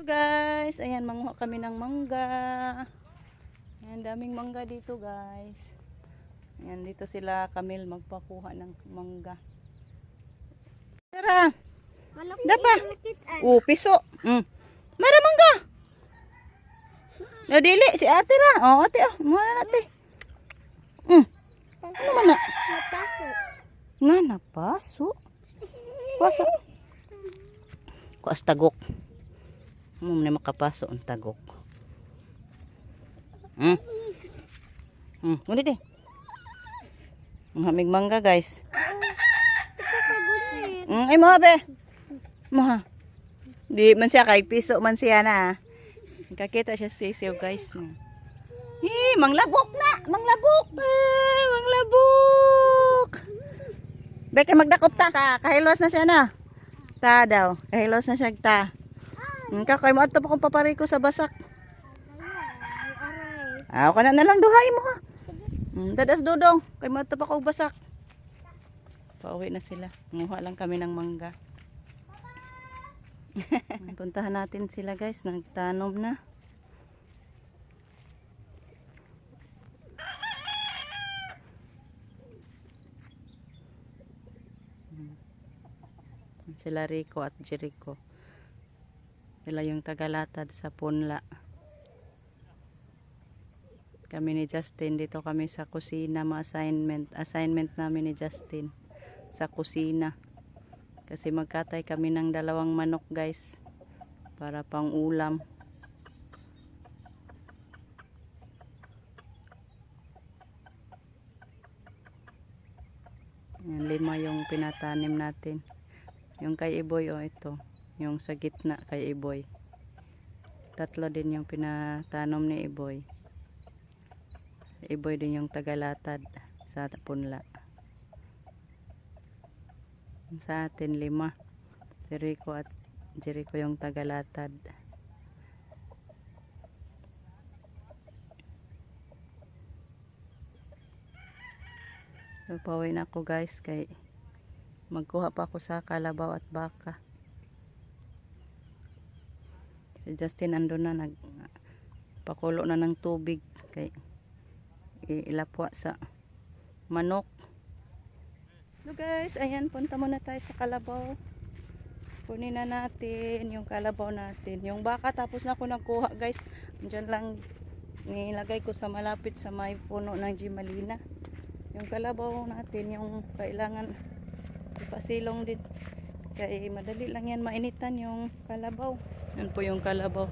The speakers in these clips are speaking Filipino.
Guys, ayan, manguha kami ng mangga. Ayan, daming mangga dito guys. Ayan, dito sila Camille magpakuha ng mangga. Tara, dapa. Piso. Mara mangga. Nadili si ate ra. Ate muna natin. Ano man na? Nga napaso. Kuasa. Kuas tagok. Na makapaso ang tagok. Muna di. Mahamig mangga guys. Ay mo be. Maha. Di man siya kay piso man siya na. Kakita siya sisiw guys. Manglabok na. Manglabok. Manglabok. Beke magdakop ta. Kahilos na siya na. Ta daw. Kahilos na siya ta. Kakay mo ato pa kung papariko sa basak. Ako na lang duhay mo ha. Dadas dudong. Kay mo ato pa kung basak. Pauwi na sila. Nguha lang kami ng mangga. Puntahan natin sila guys. Nagtanom na. Sila Rico at Jericho. Sila yung tagalatad sa punla. Kami ni Justin. Dito kami sa kusina. Assignment namin ni Justin. Sa kusina. Kasi magkatay kami ng 2 manok guys. Para pang ulam. Yan, 5 yung pinatanim natin. Yung kay Iboy ito. Yung sa gitna kay Iboy. 3 din yung pinatanom ni Iboy. Iboy din yung tagalatad sa punla. Sa atin 5. Si Rico at Jericho yung tagalatad. So pauwi na ako guys kay magkuha pa ako sa kalabaw at baka. Si Justin andun na nagpakulo na ng tubig kay ilapwa sa manok. So guys, ayan, punta muna tayo sa kalabaw. Kunin na natin yung kalabaw natin. Yung baka tapos na ako nagkuha guys. Diyan lang nilagay ko sa malapit sa may puno ng Gimalina. Yung kalabaw natin, yung kailangan ipasilong din. Kaya madali lang yan mainitan yung kalabaw. Yan po yung kalabaw.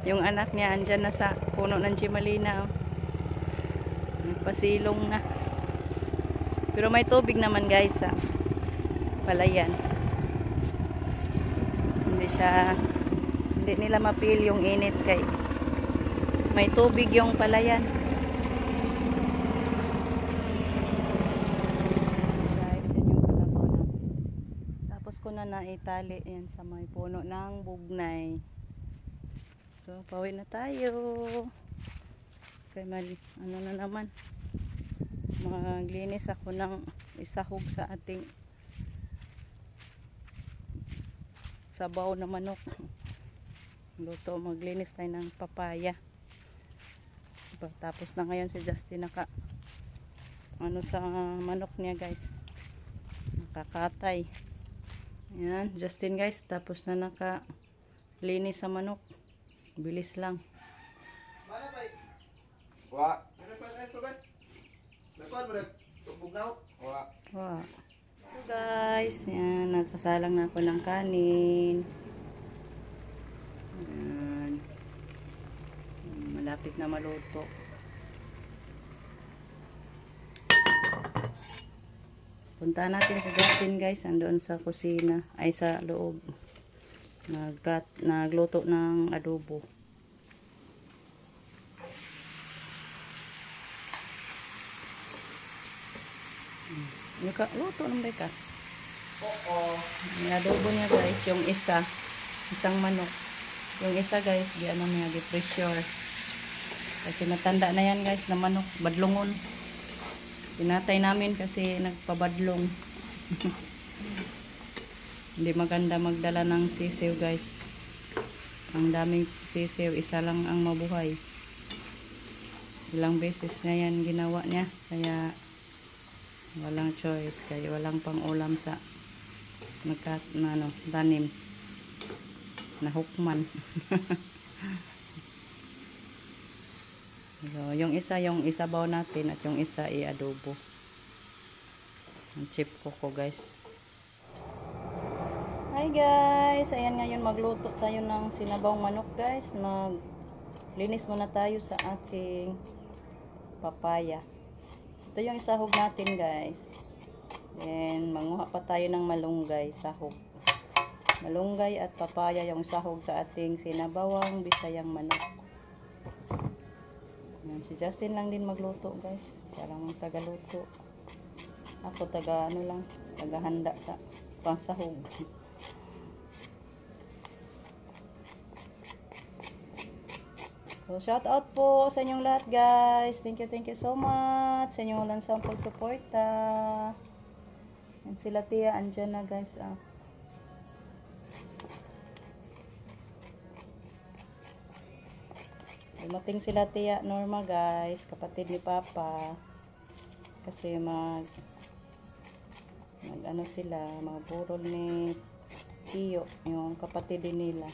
Yung anak niya andyan na sa puno ng Gimalina. Nagpasilong na. Pero may tubig naman guys sa palayan. Hindi nila mapil yung init kay may tubig yung palayan. Guys, yan yung kalabaw na. Tapos ko na naitali yan sa may puno ng bugnay. So, pauwi na tayo. Kay ano na naman. Maglinis ako ng isahog sa ating sabaw na manok. Luto, maglinis tayo ng papaya. Tapos na ngayon si Justin naka sa manok niya guys. Nakakatay. Yan, Justin guys, tapos na nakalinis sa manok. Bilis lang. Wa. Wow. So guys, yan, nagpasalang na ako ng kanin. Yan. Malapit na maluto. Punta natin sa Justin guys, andoon sa kusina, ay sa loob. Nagluto ng adobo. Luto ng beka. Oo. Yung adobo niya guys, yung isang manok. Yung isa guys, niya, di-pressure. Kasi matanda na yan guys, na manok, badlungon. Pinatay namin kasi nagpabadlong. Hindi maganda magdala ng sisiw guys. Ang daming sisiw, isa lang ang mabuhay. Ilang beses na yan ginawa niya, kaya walang choice, kaya walang pang ulam sa tanim na hukman. So, yung isabaw natin at yung isa i-adobo. Ang chip ko guys. Hi guys, ayan ngayon magluto tayo ng sinabawang manok guys. Maglinis muna tayo sa ating papaya. Ito yung isahog natin guys. Then manguha pa tayo ng malunggay, sahog. Malunggay at papaya yung sahog sa ating sinabawang bisayang manok. Yan, si Justin lang din magluto guys. Parang tagaluto. Ako tagahanda sa pansahog. So, shout out po sa inyong lahat guys. Thank you so much sa inyong lansang pagsuporta. Yan sila Tia, andyan na guys. Dumating sila Tia Norma guys, kapatid ni Papa. Kasi ano sila, mga burol ni Tiyo, yung kapatid din nila.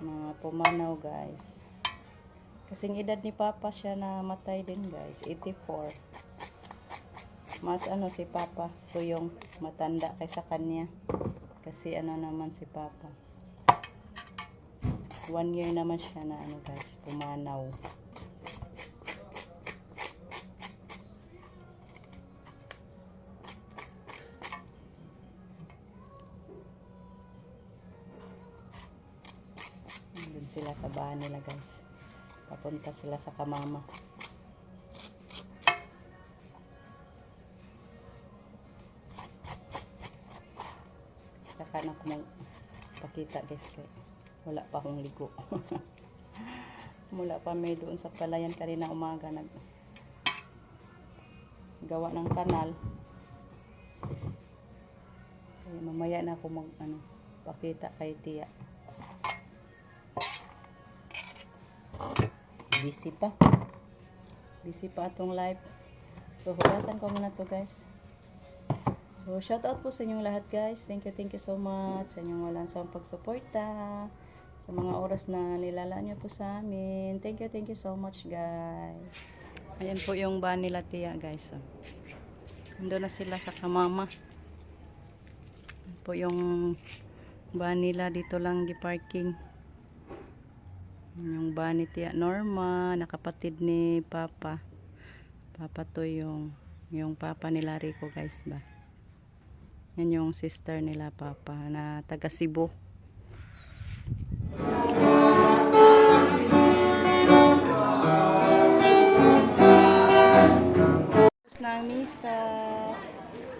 Mga pumanaw guys. Kasing edad ni Papa siya na matay din guys, 84. Mas si Papa, so yung matanda kaysa kanya. Kasi naman si Papa. 1 year naman siya na guys, pumanaw. Doon sila sa bahay nila guys. Papunta sila sa kamama. Saka na ako magpakita guys kay wala pa akong ligo. Mula pa may doon sa palayan kanina umaga gawa ng kanal. Kaya mamaya na ako pakita kay Tia. Busy pa atong live. So hugasan ko muna to guys. So shout out po sa inyong lahat guys. Thank you so much sa inyong walang sawang pagsuporta, sa mga oras na nilalaan nyo po sa amin. Thank you so much guys. Ayan po yung bahan nila Tia guys. Nandun na sila sa kamama. Ayan po yung bahan nila, dito lang di parking. Yung bahan ni Tia Norma, nakapatid ni Papa. Papa to yung Papa nila Rico guys ba. Yan yung sister nila Papa na taga Cebu. Ng misa.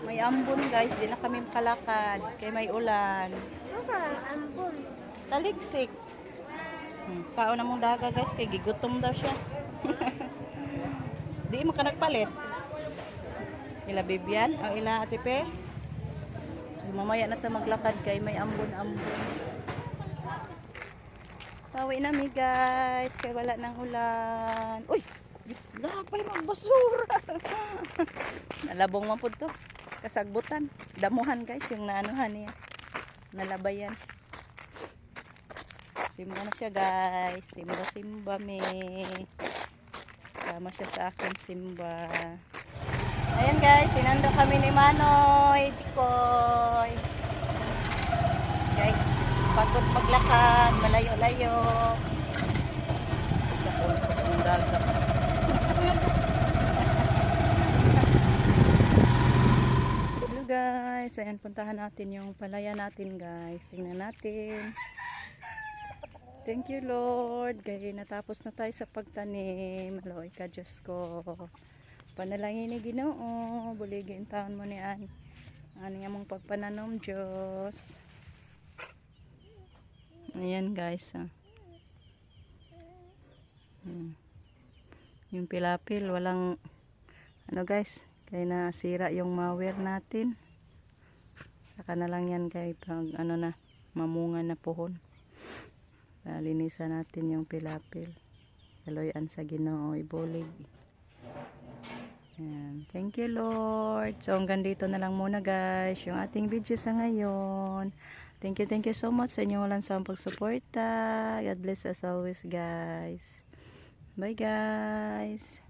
May ambon guys, di na kami makalakad kay may ulan. Ambon. Taligsik. Kaon na mong daga guys, kay gigutom daw siya. Di mo ka nagpalit. Ila Bibian, o ila Ate Pe. Mamaya na tayo maglakad kay may ambon-ambon. Pawi na mi guys, kay wala nang ulan. Uy! Lapay magbasura. Nalabong man po to. Kasagbutan. Damuhan guys, yung naanuhan niya. Nalabayan. Simba na siya guys. Simba me. Sama siya sa akin simba. Ayan guys, sinando kami ni Manoy, Chikoy. Guys, pagod maglakad, malayo-layo. Ang dagat. Hello guys, ayan puntahan natin yung palaya natin guys. Tingnan natin. Thank you Lord, kaya natapos na tayo sa pagtanim. Haloy ka Diyos ko. Panalangin ni Ginoo, buligin taon mo ni ani nga mong pagpananom Diyos. Ayan guys. Yung pilapil, walang guys, kaya nasira yung mower natin. Saka na lang yan kay pag mamunga na pohon. Linisan natin yung pilapil. Kaloyan sa Ginoo, ibulig. Ayan. Thank you, Lord. So, hanggang dito na lang muna, guys, yung ating video sa ngayon. Thank you so much sa inyong walang sawang pagsuporta. God bless us always, guys. Bye, guys.